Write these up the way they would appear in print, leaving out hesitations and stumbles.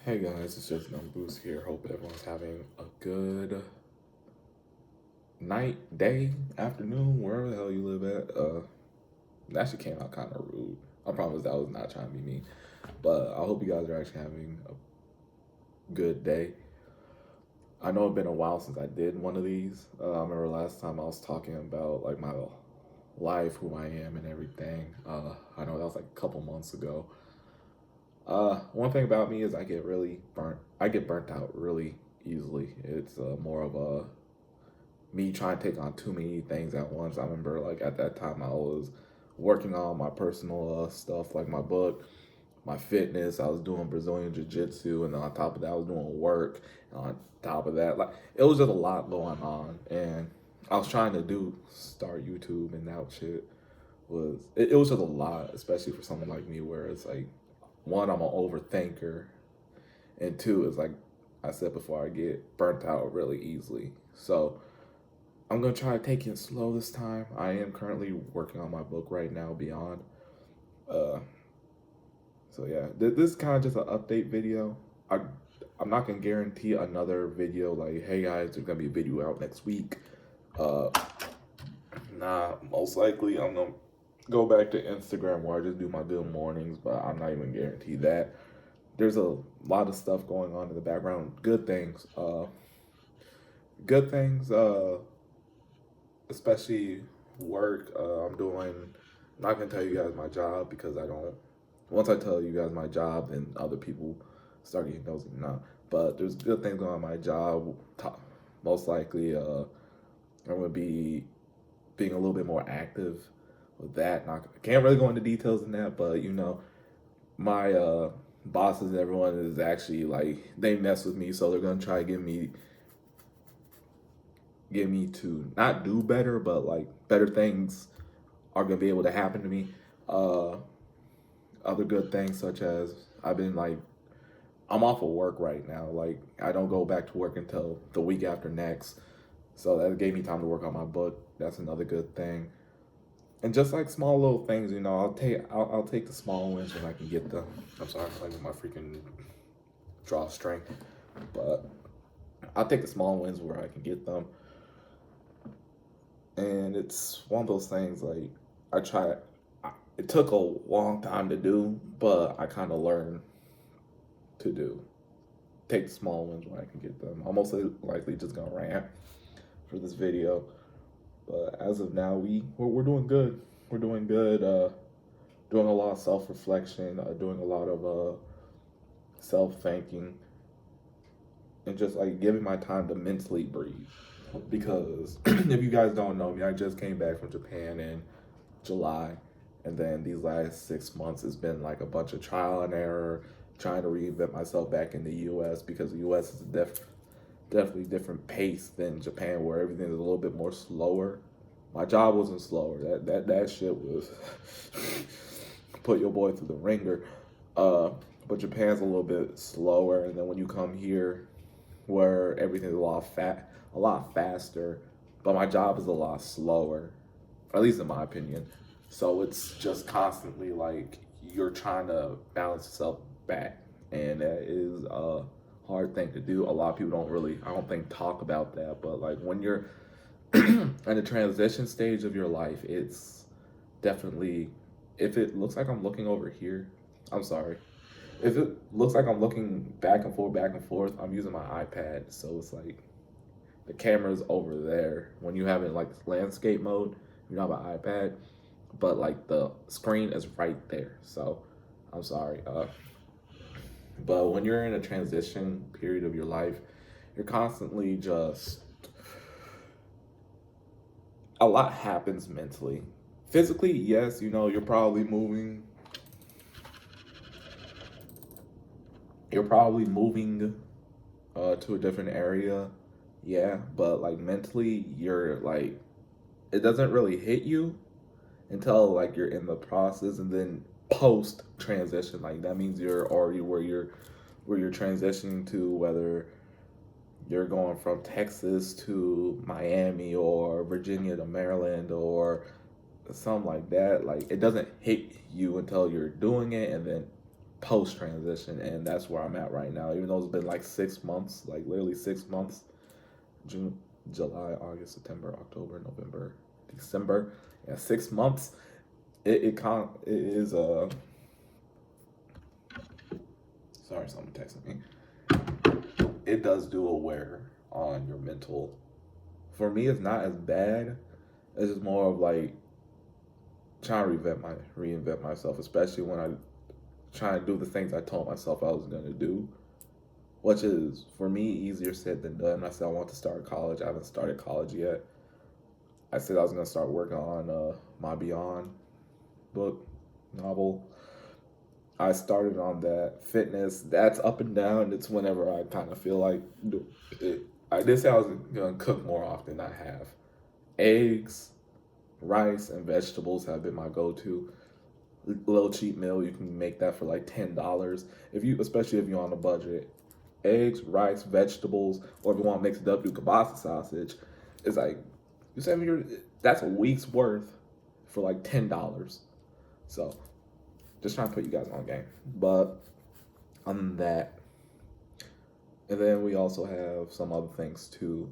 Hey guys, it's just Boost here. Hope everyone's having a good night, day, afternoon, wherever the hell you live at. That actually came out kind of rude. I promise that was not trying to be mean, but I hope you guys are actually having a good day. I know it's been a while since I did one of these. I remember last time I was talking about like my life, who I am, and everything. I know that was like a couple months ago. One thing about me is I get really burnt. I get burnt out really easily. It's more of a me trying to take on too many things at once. I remember like at that time I was working on my personal stuff, like my book, my fitness. I was doing Brazilian Jiu Jitsu, and on top of that, I was doing work. And on top of that, like it was just a lot going on, and I was trying to start YouTube, and that shit it was just a lot, especially for someone like me, where it's like one, I'm an overthinker, and two, it's like I said before, I get burnt out really easily. So I'm gonna try to take it slow this time. I am currently working on my book right now, Beyond. Uh, so yeah, this is kind of just an update video. I I'm not gonna guarantee another video like, hey guys, there's gonna be a video out next week. Uh, nah, most likely I'm gonna go back to Instagram where I just do my good mornings, but I'm not even guaranteed that. There's a lot of stuff going on in the background. Good things. Good things. Especially work. I'm doing. I'm not gonna tell you guys my job because I don't. Once I tell you guys my job, then other people start getting nosy. Nah, but there's good things going on my job. Most likely, I'm gonna be being a little bit more active with that. Not can't really go into details in that, but my bosses and everyone is actually like they mess with me, so they're gonna try to get me to not do better, but like better things are gonna be able to happen to me. Uh, Other good things such as I've been like I'm off of work right now. Like I don't go back to work until the week after next, so that gave me time to work on my book. That's another good thing. And just like small little things, I'll take the small wins when I can get them. I'm sorry, I'm playing with my freaking drawstring, but I'll take the small wins where I can get them. And it's one of those things like I try. It took a long time to do, but I kind of learned to do. Take the small wins when I can get them. I'm most likely just gonna rant for this video, but as of now, we're doing good. We're doing good. Doing a lot of self reflection. Doing a lot of self thinking, and just like giving my time to mentally breathe. Because if you guys don't know me, I just came back from Japan in July, and then these last 6 months has been like a bunch of trial and error, trying to reinvent myself back in the U.S. because the U.S. is definitely different pace than Japan, where everything is a little bit more slower. My job wasn't slower. That shit was put your boy through the ringer. But Japan's a little bit slower, and then when you come here, where everything's a lot faster, but my job is a lot slower, at least in my opinion. So it's just constantly like you're trying to balance yourself back, and that is a hard thing to do. A lot of people don't really, I don't think, talk about that. But like when you're in the transition stage of your life, it's definitely. If it looks like I'm looking over here, I'm sorry. If it looks like I'm looking back and forth, I'm using my iPad, so it's like the camera's over there. When you have it in like landscape mode, you don't have an iPad, but like the screen is right there. So I'm sorry. But when you're in a transition period of your life, you're constantly just a lot happens mentally. Physically, yes, you're probably moving. You're probably moving to a different area. Yeah, but like mentally, you're like it doesn't really hit you until like you're in the process, and then post transition, like that means you're already where you're transitioning to, whether you're going from Texas to Miami or Virginia to Maryland or something like that. Like it doesn't hit you until you're doing it, and then post transition, and that's where I'm at right now. Even though it's been like 6 months, like literally 6 months, June, July, August, September, October, November, December, yeah, 6 months. It is sorry, someone texting me. It does do a wear on your mental. For me, it's not as bad. It's just more of like trying to reinvent myself, especially when I try to do the things I told myself I was gonna do, which is for me easier said than done. I said I want to start college. I haven't started college yet. I said I was gonna start working on my Beyond book novel. I started on that. Fitness, that's up and down. It's whenever I kind of feel like it. I did say I was gonna cook more often. I have eggs, rice, and vegetables have been my go-to. A little cheap meal, you can make that for like $10 if you, especially if you're on a budget. Eggs, rice, vegetables, or if you want to mix it up, do kielbasa sausage. It's like you said, that's a week's worth for like $10. So just trying to put you guys on game. But other than that, and then we also have some other things too.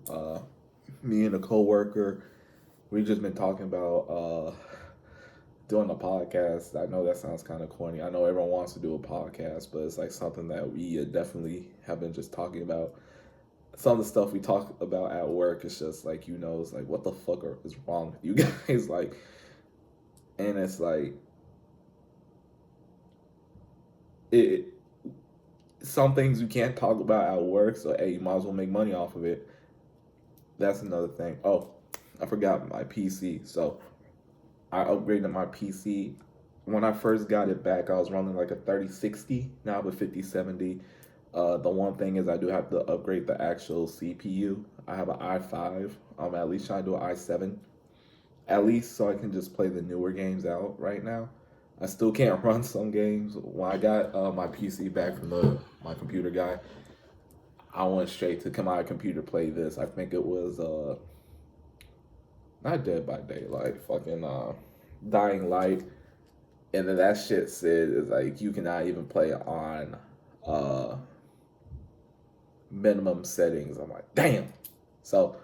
Me and a coworker, we just been talking about doing a podcast. I know that sounds kind of corny. I know everyone wants to do a podcast, but it's like something that we definitely have been just talking about. Some of the stuff we talk about at work is just like, it's like, what the fuck is wrong with you guys? Like, and it's like, it some things you can't talk about at work, so hey, you might as well make money off of it. That's another thing. Oh, I forgot my PC. So I upgraded my PC. When I first got it back, I was running like a 3060. Now I have a 5070. The one thing is I do have to upgrade the actual CPU. I have an i5. I'm at least trying to do an i7. At least so I can just play the newer games out right now. I still can't run some games. When I got my PC back from my computer guy, I went straight to come out computer play this. I think it was not Dead by Daylight, fucking Dying Light. And then that shit said is like you cannot even play on minimum settings. I'm like, damn. So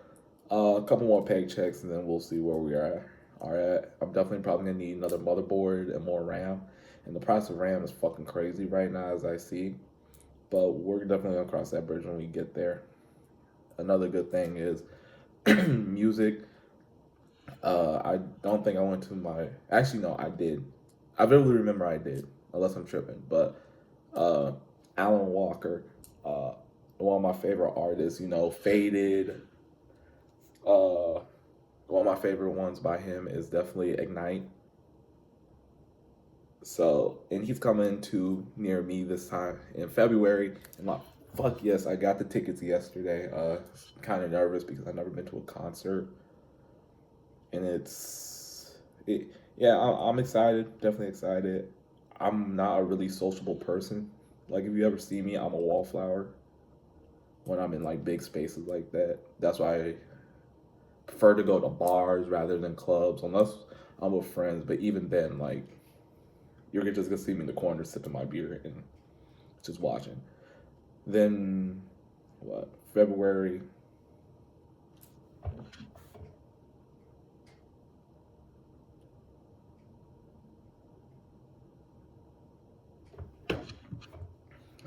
a couple more paychecks and then we'll see where we are at. I'm definitely probably gonna need another motherboard and more RAM. And the price of RAM is fucking crazy right now as I see. But we're definitely gonna cross that bridge when we get there. Another good thing is music. I don't think I went to my. Actually, no, I did. I vividly remember I did, unless I'm tripping. But Alan Walker, one of my favorite artists. Faded. One of my favorite ones by him is definitely Ignite. So, and he's coming to near me this time in February. And fuck yes, I got the tickets yesterday. Kind of nervous because I've never been to a concert. And I'm excited, definitely excited. I'm not a really sociable person. Like, if you ever see me, I'm a wallflower when I'm in like big spaces like that. That's why I prefer to go to bars rather than clubs, unless I'm with friends. But even then, like, you're just gonna see me in the corner sipping my beer and just watching. Then, February.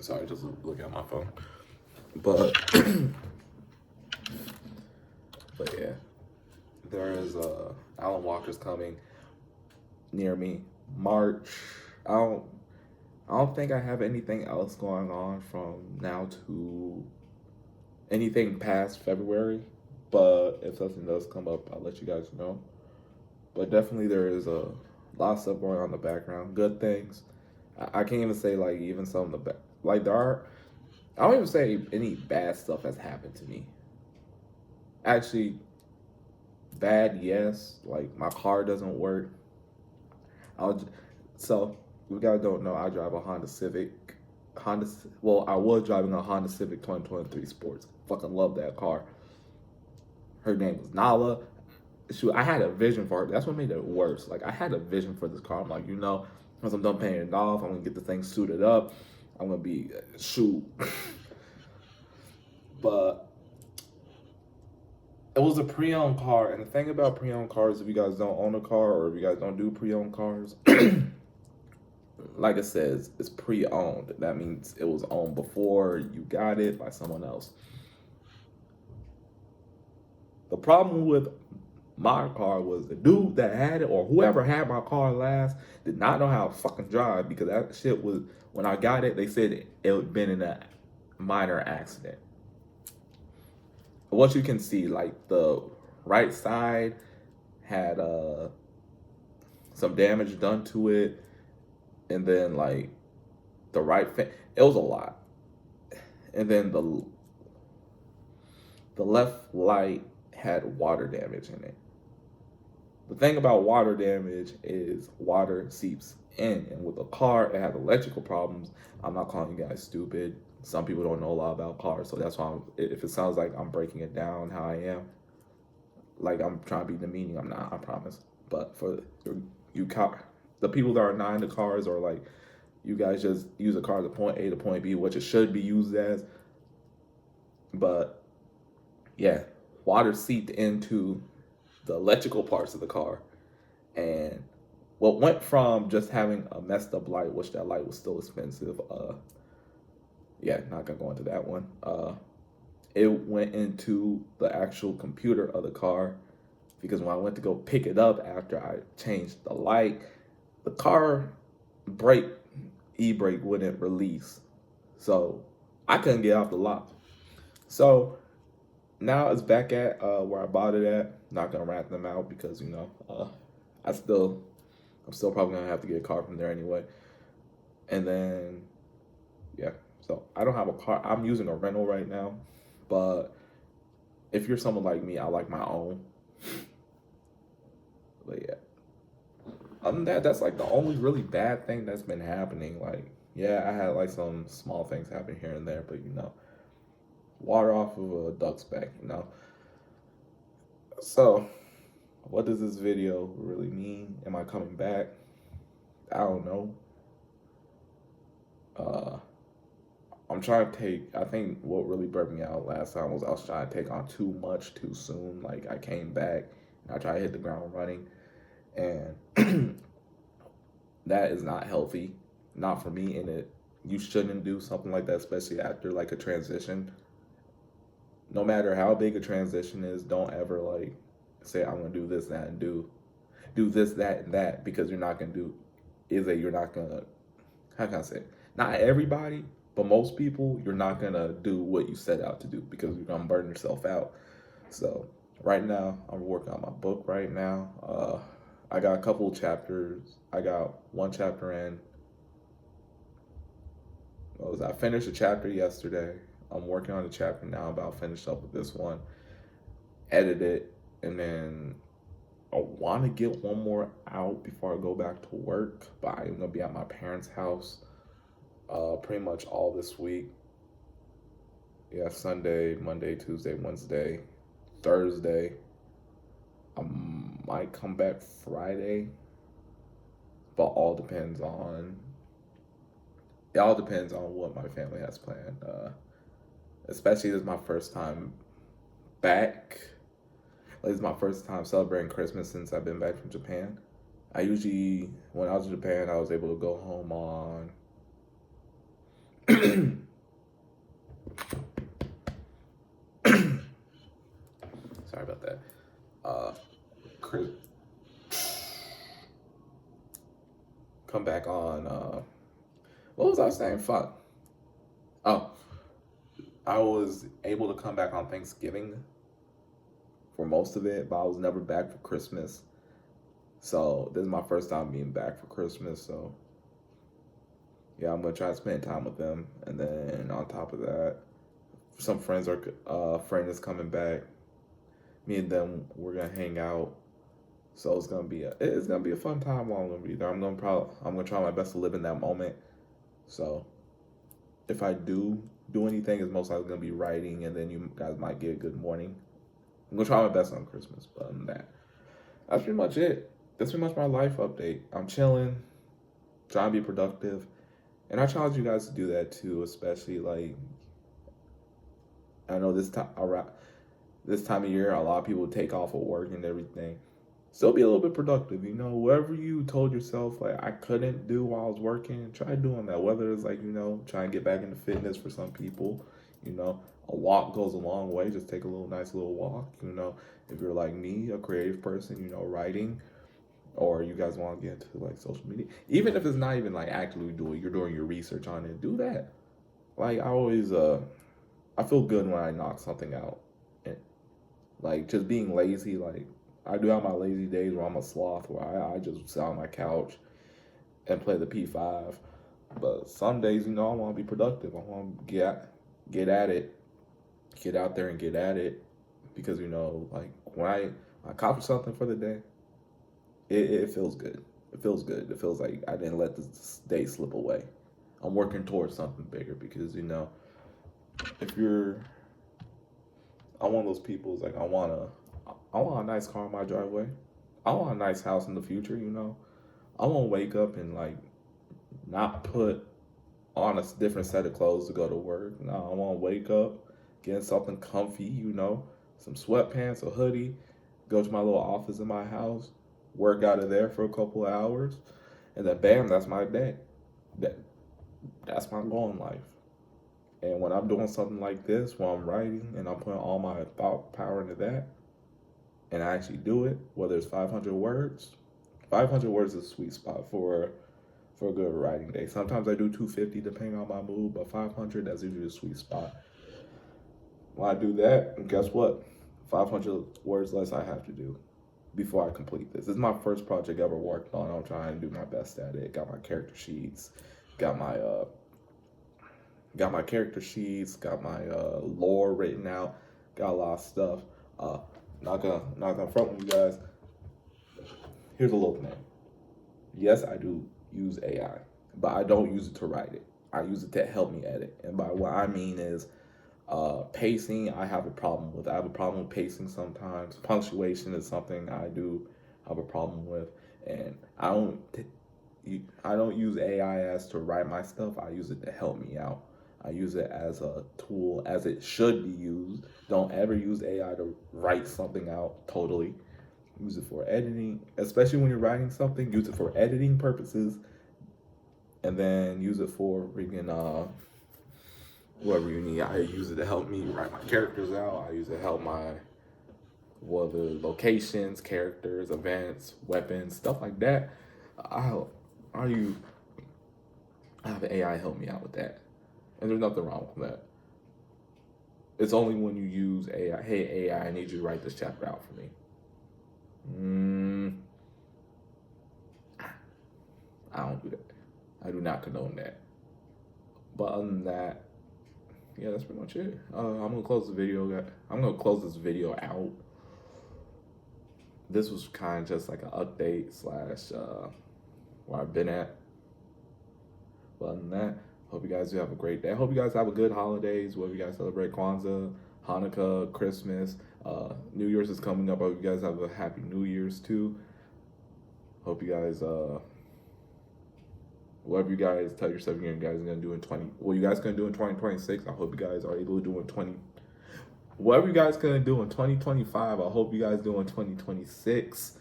Sorry, just looking at my phone. But yeah, there is Alan Walker's coming near me March. I don't think I have anything else going on from now to anything past February. But if something does come up, I'll let you guys know. But definitely there is a lot of stuff going on in the background. Good things. I can't even say like even some of the like there are. I don't even say any bad stuff has happened to me. Actually, bad, yes. Like my car doesn't work. So you guys don't know I drive a Honda Civic. I was driving a Honda Civic 2023 Sports. Fucking love that car. Her name was Nala. Shoot, I had a vision for her. That's what made it worse. Like I had a vision for this car. I'm like, Once I'm done paying it off, I'm gonna get the thing suited up. I'm gonna be shoot. But it was a pre-owned car, and the thing about pre-owned cars, if you guys don't own a car or if you guys don't do pre-owned cars, like it says, it's pre-owned. That means it was owned before you got it by someone else. The problem with my car was the dude that had it or whoever had my car last did not know how to fucking drive, because that shit was, when I got it, they said it had been in a minor accident. What you can see, like the right side had some damage done to it, and then like the it was a lot, and then the left light had water damage in it. The thing about water damage is water seeps in, and with a car it has electrical problems. I'm not calling you guys stupid. Some people don't know a lot about cars, so that's why if it sounds like I'm breaking it down how I am, like I'm trying to be demeaning, I'm not, I promise. But for the people that are not into cars, or like you guys just use a car to point A to point B, which it should be used as. But yeah, water seeped into the electrical parts of the car, and what went from just having a messed up light, which that light was still expensive. Yeah, not gonna go into that one. It went into the actual computer of the car, because when I went to go pick it up after I changed the light, the car e-brake wouldn't release, so I couldn't get off the lot. So now it's back at where I bought it at. Not gonna rat them out, because I'm still probably gonna have to get a car from there anyway. And then yeah, so I don't have a car. I'm using a rental right now, but if you're someone like me, I like my own. But yeah, other than that, that's like the only really bad thing that's been happening. Like, yeah, I had like some small things happen here and there, but water off of a duck's back, So, what does this video really mean? Am I coming back? I don't know. I'm trying to take, I think what really burnt me out last time was I was trying to take on too much too soon. Like, I came back and I tried to hit the ground running, and that is not healthy, not for me. And you shouldn't do something like that, especially after like a transition. No matter how big a transition is, don't ever like say I'm gonna do this, that, and do this, that, and that, because you're not gonna how can I say it? Not everybody, but most people, you're not gonna do what you set out to do, because you're gonna burn yourself out. So right now, I'm working on my book right now. I got a couple of chapters. I got one chapter in. I finished a chapter yesterday. I'm working on a chapter now, about finished up with this one. Edit it, and then I want to get one more out before I go back to work, but I'm gonna be at my parents' house pretty much all this week. Yeah, Sunday, Monday, Tuesday, Wednesday, Thursday. I might come back Friday, but it all depends on what my family has planned. Especially this is my first time back. This is my first time celebrating Christmas since I've been back from Japan. I usually, when I was in Japan, I was able to go home on sorry about that. Come back on what was I saying? Fuck. Oh, I was able to come back on Thanksgiving for most of it, but I was never back for Christmas. So this is my first time being back for Christmas. So yeah, I'm gonna try to spend time with them, and then on top of that, some friend is coming back. Me and them, we're gonna hang out. So it's gonna be a fun time while I'm gonna be there. I'm gonna try my best to live in that moment. So if I do anything, it's most likely gonna be writing, and then you guys might get a good morning. I'm gonna try my best on Christmas, but other than that, that's pretty much it. That's pretty much my life update. I'm chilling, try and be productive. And I challenge you guys to do that too, especially like I know this time of year a lot of people take off of work and everything. Still be a little bit productive, you know. Whatever you told yourself like I couldn't do while I was working, try doing that. Whether it's like, you know, try and get back into fitness for some people, you know, a walk goes a long way. Just take a little nice little walk, you know. If you're like me, a creative person, you know, writing, or you guys want to get into like social media, even if it's not even like actively doing, you're doing your research on it, do that. Like I always, I feel good when I knock something out. And like just being lazy, like I do have my lazy days where I'm a sloth, where I just sit on my couch and play the P5. But some days, you know, I want to be productive. I want to get at it, get out there and get at it, because you know, like when I accomplish something for the day, it feels good. It feels good. It feels like I didn't let this day slip away. I'm working towards something bigger because you know, if you're, I'm one of those people who's like I want a nice car in my driveway. I want a nice house in the future. You know, I want to wake up and like not put on a different set of clothes to go to work. No, I want to wake up, get something comfy. You know, some sweatpants, a hoodie, go to my little office in my house, work out of there for a couple of hours, and then bam, that's my day. That that's my goal in life. And when I'm doing something like this, when I'm writing and I'm putting all my thought power into that, and I actually do it, whether it's 500 words, 500 words is a sweet spot for a good writing day. Sometimes I do 250 depending on my mood, but 500 that's usually a sweet spot. When I do that, and guess what? 500 words less I have to do before I complete this. This is my first project I ever worked on. I'm trying to do my best at it. Got my character sheets, got my character sheets, got my lore written out, got a lot of stuff. Uh, not gonna front with you guys. Here's a little thing. Yes, I do use AI, but I don't use it to write it. I use it to help me edit. And by what I mean is pacing, I have a problem with. I have a problem with pacing sometimes. Punctuation is something I do have a problem with, and I don't use AI as to write my stuff. I use it to help me out. I use it as a tool, as it should be used. Don't ever use AI to write something out totally. Use it for editing, especially when you're writing something. Use it for editing purposes, and then use it for freaking whatever you need. I use it to help me write my characters out. I use it to help my the locations, characters, events, weapons, stuff like that. I use I have AI help me out with that, and there's nothing wrong with that. It's only when you use AI. Hey AI, I need you to write this chapter out for me. I don't do that. I do not condone that. But other than that, yeah, that's pretty much it. I'm gonna close the video. I'm gonna close this video out. This was kind of just like an update slash where I've been at. But other than that, hope you guys do have a great day. I hope you guys have a good holidays. Whether you guys celebrate Kwanzaa, Hanukkah, Christmas, New Year's is coming up. I hope you guys have a happy New Year's too. Hope you guys whatever you guys tell yourself you guys are gonna do in 20. What you guys gonna do in 2026? I hope you guys are able to do in 20. Whatever you guys gonna do in 2025, I hope you guys do in 2026,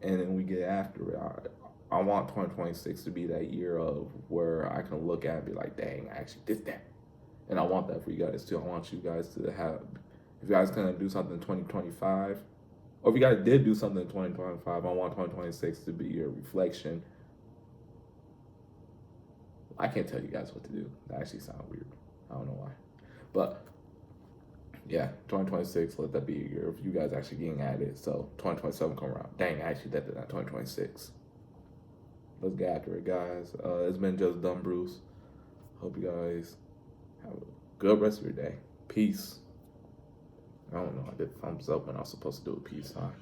and then we get after it. I want 2026 to be that year of where I can look at it and be like, dang, I actually did that. And I want that for you guys too. I want you guys to have, if you guys gonna do something in 2025, or if you guys did do something in 2025, I want 2026 to be your reflection. I can't tell you guys what to do. That actually sounds weird. I don't know why. But yeah, 2026, let that be a year of you guys actually getting at it. So 2027 come around. Dang, I actually did that in 2026. Let's get after it, guys. It's been just Dumb Bruce. Hope you guys have a good rest of your day. Peace. I don't know. I did thumbs up when I was supposed to do a peace sign.